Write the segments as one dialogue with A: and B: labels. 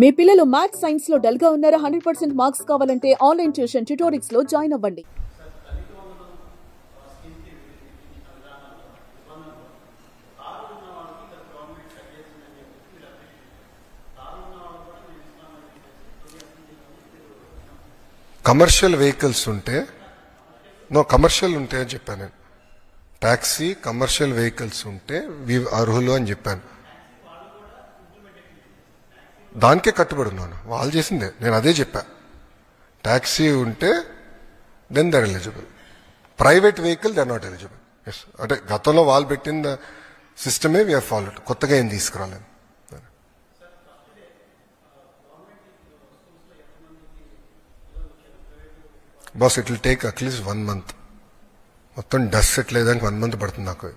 A: మీ పిల్లలు maths science లో dull గా ఉన్నారా? 100% మార్క్స్ కావాలంటే ఆన్లైన్ ట్యూషన్ ట్యుటోరిక్స్ లో జాయిన్ అవ్వండి.
B: కమర్షియల్ వెహికల్స్ ఉంటే కమర్షియల్ ఉంటే అని చెప్పాను నేను. టాక్సీ కమర్షియల్ వెహికల్స్ ఉంటే అర్హులు అని చెప్పాను. దానికే కట్టుబడి ఉన్నాను. వాళ్ళు చేసిందే నేను అదే చెప్పా. టాక్సీ ఉంటే then they're eligible. Private vehicle they are not eligible. Yes, అంటే గతంలో వాళ్ళు పెట్టిన సిస్టమే వీఆర్ ఫాలోడ్. కొత్తగా ఏం తీసుకురాలేదు. Boss it will take at least 1 month. మొత్తం డస్ట్ సెటిల్ అయ్యేదానికి 1 month పడుతుంది నాకు.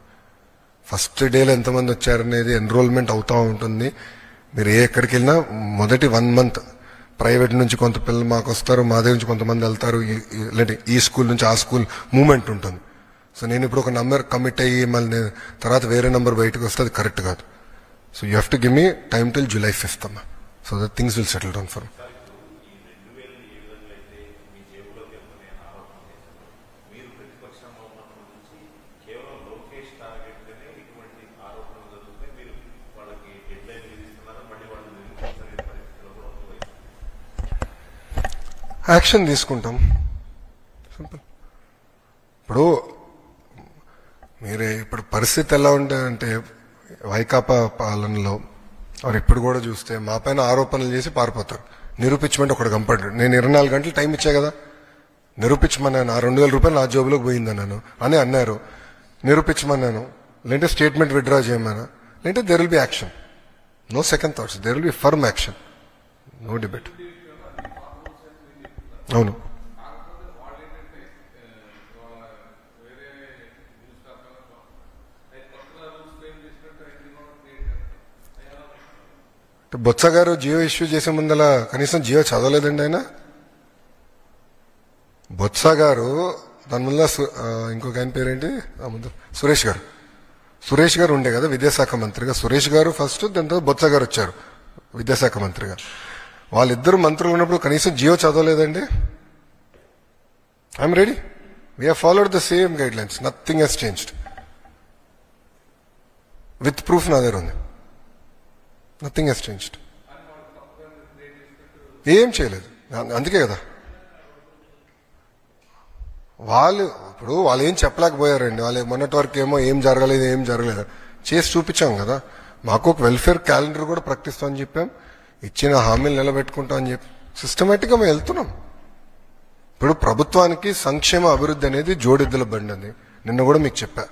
B: ఫస్ట్ డేలో ఎంతమంది వచ్చారనేది ఎన్రోల్మెంట్ అవుతూ ఉంటుంది. మీరు ఎక్కడికి వెళ్ళినా మొదటి 1 month ప్రైవేట్ నుంచి కొంత పిల్లలు మాకు వస్తారు, మా దగ్గర నుంచి కొంతమంది వెళ్తారు, లేదంటే ఈ స్కూల్ నుంచి ఆ స్కూల్ మూవ్మెంట్ ఉంటుంది. సో నేను ఇప్పుడు ఒక నంబర్ కమిట్ అయ్యి మళ్ళీ తర్వాత వేరే నంబర్ బయటకు వస్తే అది కరెక్ట్ కాదు. So you have to give me time till July 5th అమ్మా. So that things will settle down for. Action తీసుకుంటాం. సింపుల్. ఇప్పుడు పరిస్థితి ఎలా ఉంటుందంటే వైకాపా పాలనలో వారు ఇప్పుడు కూడా చూస్తే మా పైన ఆరోపణలు చేసి పారిపోతారు. నిరూపించమంటే ఒకటి కంపడ్డాడు. నేను 24 గంటలు టైం ఇచ్చా కదా, నిరూపించమన్నాను. ఆ 2,000 రూపాయలు నా జోబులోకి పోయిందన్నాను అని అన్నారు. నిరూపించమన్నాను. లేదంటే స్టేట్మెంట్ విత్డ్రా చేయమన్నా, లేదంటే there will be action. No second thoughts, there will be firm action, no debate. అవును, బొత్స గారు జియో ఇష్యూ చేసే ముందల కనీసం జియో చదవలేదండి ఆయన. బొత్స గారు దాని ముందు ఇంకొక ఆయన పేరేంటి ముందు సురేష్ గారు ఉండే కదా విద్యాశాఖ మంత్రిగా. సురేష్ గారు ఫస్ట్, దాని తర్వాత బొత్స గారు వచ్చారు విద్యాశాఖ మంత్రిగా. వాళ్ళిద్దరు మంత్రులు ఉన్నప్పుడు కనీసం జియో చదవలేదండి. I'm ready. We have followed the same guidelines. Nothing has changed. With proof నా దగ్గర ఉంది. Nothing has changed. ఏం చేయలేదు. అందుకే కదా వాళ్ళు ఏం చెప్పలేకపోయారండి. వాళ్ళు మొన్నటి వరకు ఏమో ఏం జరగలేదు చేసి చూపించాం కదా. మాకు ఒక వెల్ఫేర్ క్యాలెండర్ కూడా ప్రకటిస్తామని చెప్పాం. ఇచ్చిన హామీలు నిలబెట్టుకుంటాం అని చెప్పి సిస్టమేటిక్గా మేము వెళ్తున్నాం. ఇప్పుడు ప్రభుత్వానికి సంక్షేమ అభివృద్ధి అనేది జోడెద్దుల బండి అని నిన్న కూడా మీకు చెప్పా.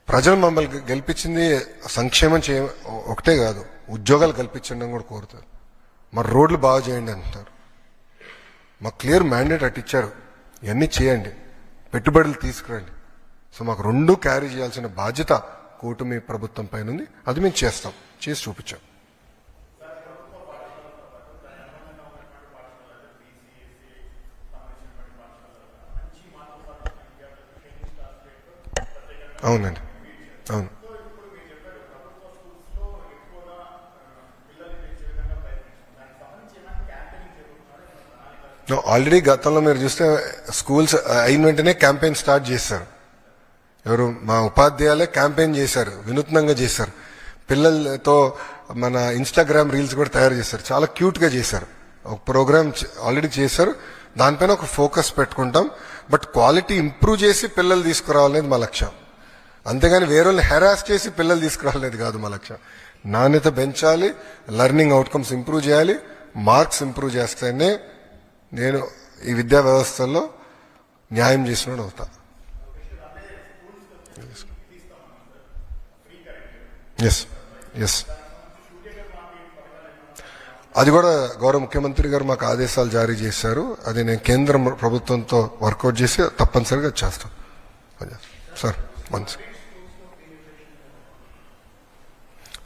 B: ప్రజలు మమ్మల్ని గెలిపించింది సంక్షేమం ఒకటే కాదు, ఉద్యోగాలు కల్పించండి అని కూడా కోరుతారు. మరి రోడ్లు బాగా చేయండి అంటారు. మాకు క్లియర్ మ్యాండేట్ అటు ఇచ్చారు. ఇవన్నీ చేయండి, పెట్టుబడులు తీసుకురండి. సో మాకు రెండు క్యారీ చేయాల్సిన బాధ్యత కూటమి ప్రభుత్వం పైన ఉంది. అది మేము చేస్తాం, చేసి చూపించాం. అవునండి, అవును. ఆల్రెడీ గతంలో మీరు చూస్తే స్కూల్స్ అయిన వెంటనే క్యాంపెయిన్ స్టార్ట్ చేశారు. ఎవరు మా ఉపాధ్యాయులే క్యాంపెయిన్ చేశారు, వినూత్నంగా చేశారు. పిల్లలతో మన ఇన్స్టాగ్రామ్ రీల్స్ కూడా తయారు చేశారు. చాలా క్యూట్గా చేశారు. ఒక ప్రోగ్రామ్ ఆల్రెడీ చేశారు. దానిపైన ఒక ఫోకస్ పెట్టుకుంటాం. బట్ క్వాలిటీ ఇంప్రూవ్ చేసి పిల్లలు తీసుకురావాలనేది మా లక్ష్యం. అంతేగాని వేరే వాళ్ళని హెరాస్ చేసి పిల్లలు తీసుకురాలేదు కాదు మా లక్ష్యం. నాణ్యత పెంచాలి, లెర్నింగ్ అవుట్కమ్స్ ఇంప్రూవ్ చేయాలి. మార్క్స్ ఇంప్రూవ్ చేస్తేనే నేను ఈ విద్యా వ్యవస్థలో న్యాయం చేసినోడు అవుతా. ఎస్ ఎస్, అది కూడా గౌరవ ముఖ్యమంత్రి గారు మాకు ఆదేశాలు జారీ చేశారు. అది నేను కేంద్ర ప్రభుత్వంతో వర్కౌట్ చేసి తప్పనిసరిగా చేస్తాను sir.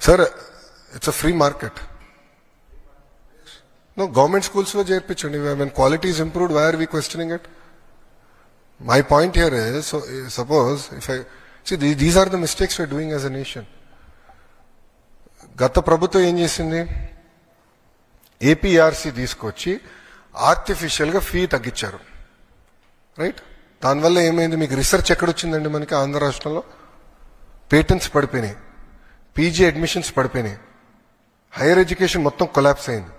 B: Sir it's a free market. No, government schools lo చేర్పించండి. When quality is improved, why are we questioning it? My point here is, so suppose if I see these are the mistakes we're doing as a nation. గత ప్రభుత్వం ఏం చేసింది? APRC తీసుకొచ్చి ఆర్టిఫిషియల్గా fee తగ్గించారు, right? దానివల్ల ఏమైంది? మీకు రీసెర్చ్ ఎక్కడొచ్చిందండి? మనకి ఆంధ్ర రాష్ట్రంలో పేటెంట్స్ పడిపోయినాయి, పీజీ అడ్మిషన్స్ పడిపోయినాయి, హైయర్ ఎడ్యుకేషన్ మొత్తం కొలాప్స్ అయింది.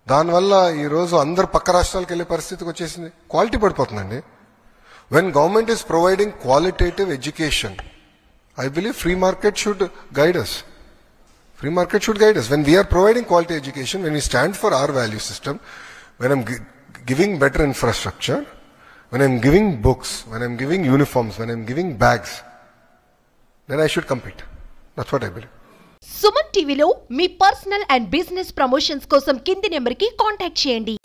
B: దానివల్ల ఈరోజు అందరు పక్క రాష్ట్రాలకు వెళ్ళే పరిస్థితికి వచ్చేసింది. క్వాలిటీ పడిపోతుందండి. When government is providing qualitative education, I believe free market should guide us. Free market should guide us. When we are providing quality education, when we stand for our value system, when I'm giving better infrastructure, when I'm giving books, when I'm giving uniforms, when I'm giving bags, then I should compete. That's what I believe.
C: Suman టీవీలో మీ personal and business promotions కోసం కింది నెంబర్కి contact చేయండి.